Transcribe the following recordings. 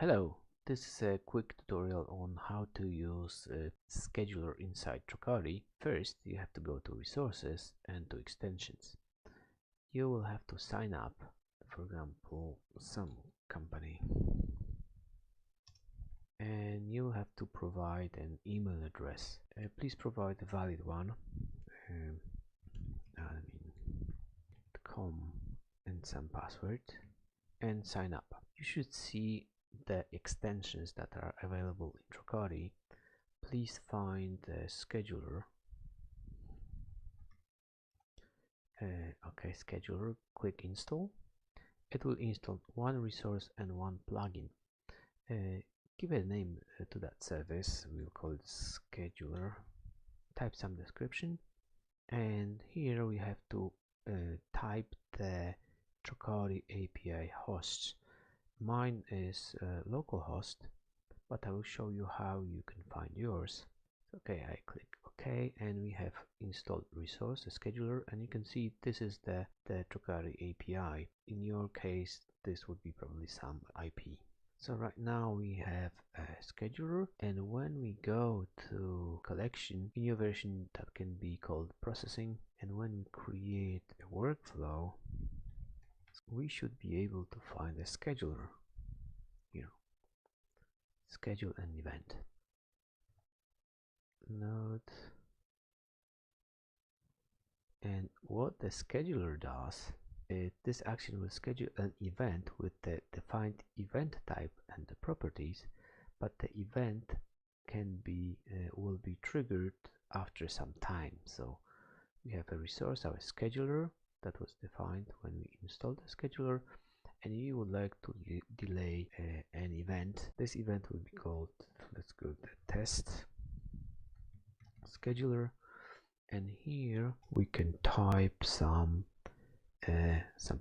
Hello, this is a quick tutorial on how to use a scheduler inside Trocari. First, you have to go to Resources and to Extensions. You will have to sign up, for example, some company. And you have to provide an email address. Please provide a valid one. .com and some password and sign up. You should see the extensions that are available in Trocari. Please find the scheduler. Okay, scheduler, click install. It will install one resource and one plugin. Give a name to that service. We'll call it scheduler. Type some description, and here we have to type the Trocari API hosts. Mine is localhost, but I will show you how you can find yours. Okay, I click OK, and we have installed resource, a scheduler, and you can see this is the Trocari API. In your case, this would be probably some IP. So right now we have a scheduler, and when we go to collection, in your version that can be called processing, and when we create a workflow, we should be able to find a scheduler here. Schedule an event. Node. And what the scheduler does, this action will schedule an event with the defined event type and the properties, but the event can be will be triggered after some time. So we have a resource, our scheduler, that was defined when we installed the scheduler, and you would like to delay an event. This event will be called, let's go to test scheduler, and here we can type some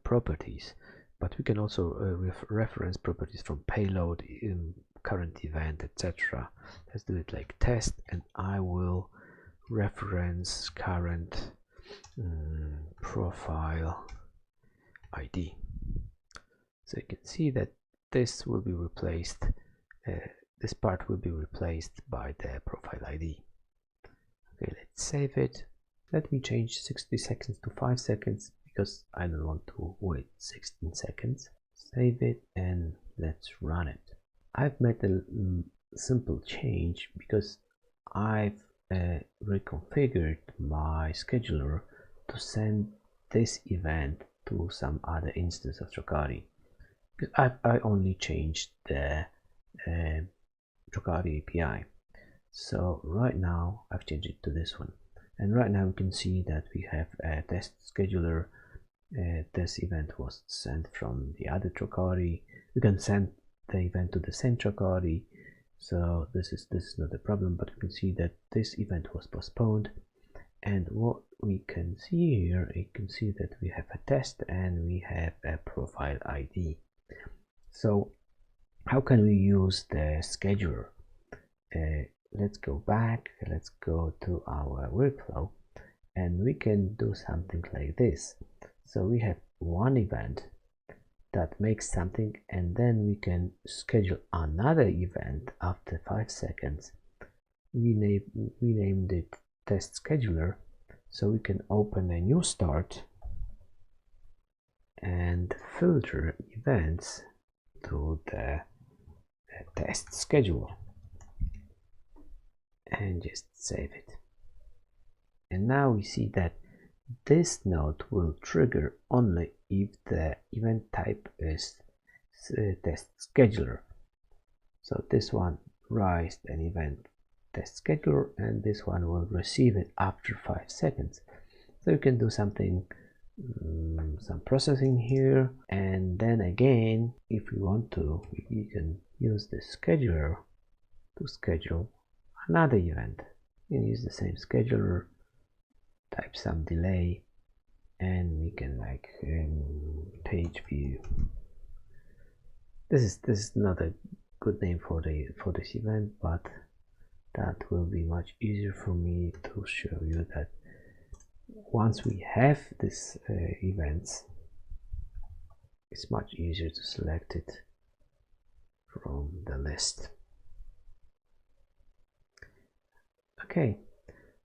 properties, but we can also reference properties from payload, current event, etc. Let's do it like test, and I will reference current profile ID. So you can see that this will be replaced, this part will be replaced by the profile ID. Okay, let's save it. Let me change 60 seconds to 5 seconds because I don't want to wait 16 seconds. Save it and let's run it. I've made a simple change because I've reconfigured my scheduler to send this event to some other instance of Trocari. I only changed the Trocari API. So right now I've changed it to this one, and right now we can see that we have a test scheduler. This event was sent from the other Trocari. We can send the event to the same Trocari, so this is not a problem, but we can see that this event was postponed. And what we can see here, you can see that we have a test and we have a profile ID. So how can we use the scheduler? Let's go back, let's go to our workflow, and we can do something like this. So we have one event that makes something, and then we can schedule another event after 5 seconds. We named it test scheduler, so we can open a new start and filter events to the test schedule and just save it. And now we see that this node will trigger only if the event type is test scheduler. So this one raised an event test scheduler, and this one will receive it after 5 seconds. So you can do something, some processing here, and then again, if we want to, you can use the scheduler to schedule another event. You can use the same scheduler, type some delay, and we can like page view. This is not a good name for this event, but that will be much easier for me to show you that once we have this events, it's much easier to select it from the list. Okay,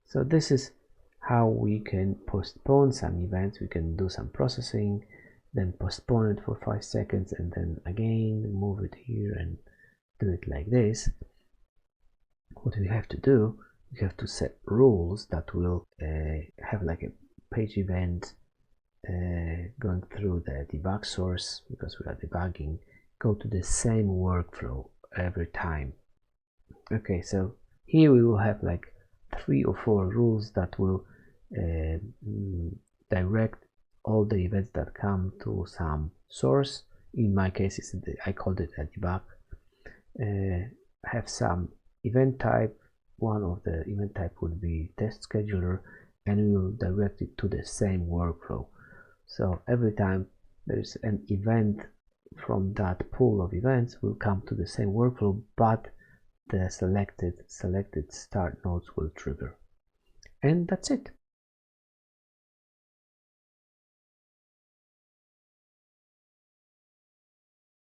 so this is how we can postpone some events. We can do some processing, then postpone it for 5 seconds, and then again move it here and do it like this. What we have to do, we have to set rules that will have like a page event going through the debug source, because we are debugging, go to the same workflow every time. Okay, so here we will have like 3 or 4 rules that will direct all the events that come to some source. In my case, I called it a debug. Have some event type. One of the event type would be test scheduler, and we will direct it to the same workflow. So every time there's an event from that pool of events will come to the same workflow, but the selected start nodes will trigger. And that's it.